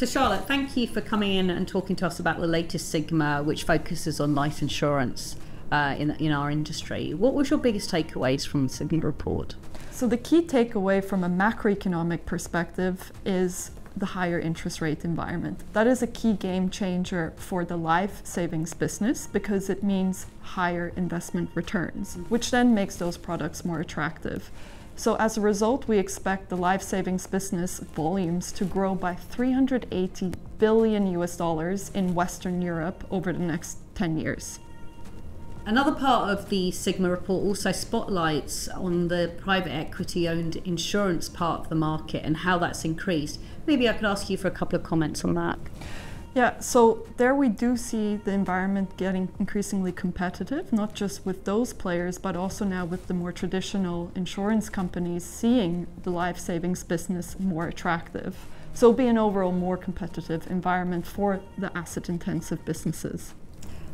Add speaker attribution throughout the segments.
Speaker 1: So Charlotte, thank you for coming in and talking to us about the latest Sigma, which focuses on life insurance in our industry. What was your biggest takeaways from the Sigma report?
Speaker 2: So the key takeaway from a macroeconomic perspective is the higher interest rate environment. That is a key game changer for the life savings business because it means higher investment returns, which then makes those products more attractive. So as a result, we expect the life savings business volumes to grow by $380 billion in Western Europe over the next 10 years.
Speaker 1: Another part of the Sigma report also spotlights on the private equity owned insurance part of the market and how that's increased. Maybe I could ask you for a couple of comments on that.
Speaker 2: Yeah, so there we do see the environment getting increasingly competitive, not just with those players, but also now with the more traditional insurance companies seeing the life savings business more attractive. So it'll be an overall more competitive environment for the asset intensive businesses.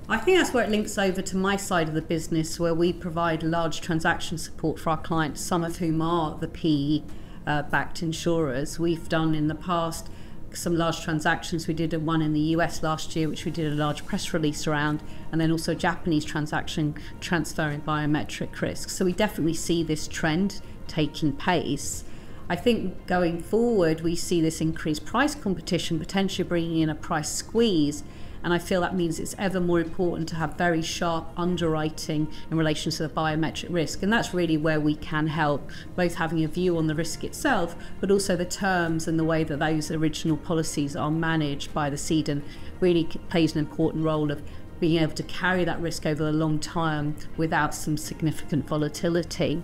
Speaker 1: I think that's where it links over to my side of the business, where we provide large transaction support for our clients, some of whom are the PE-backed insurers. We've done in the past some large transactions. We did one in the US last year, which we did a large press release around, and then also a Japanese transaction transferring biometric risk. So we definitely see this trend taking place. I think going forward, we see this increased price competition potentially bringing in a price squeeze. And I feel that means it's ever more important to have very sharp underwriting in relation to the biometric risk. And that's really where we can help, both having a view on the risk itself, but also the terms and the way that those original policies are managed by the cedant really plays an important role of being able to carry that risk over the long term without some significant volatility.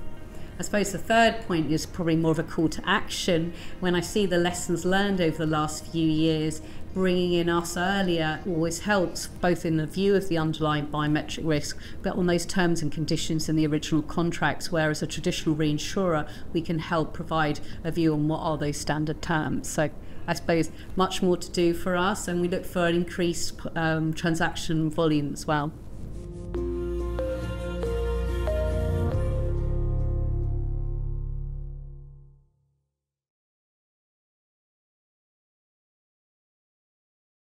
Speaker 1: I suppose the third point is probably more of a call to action. When I see the lessons learned over the last few years, bringing in us earlier always helps, both in the view of the underlying biometric risk, but on those terms and conditions in the original contracts, where as a traditional reinsurer, we can help provide a view on what are those standard terms. So I suppose much more to do for us, and we look for an increased transaction volume as well.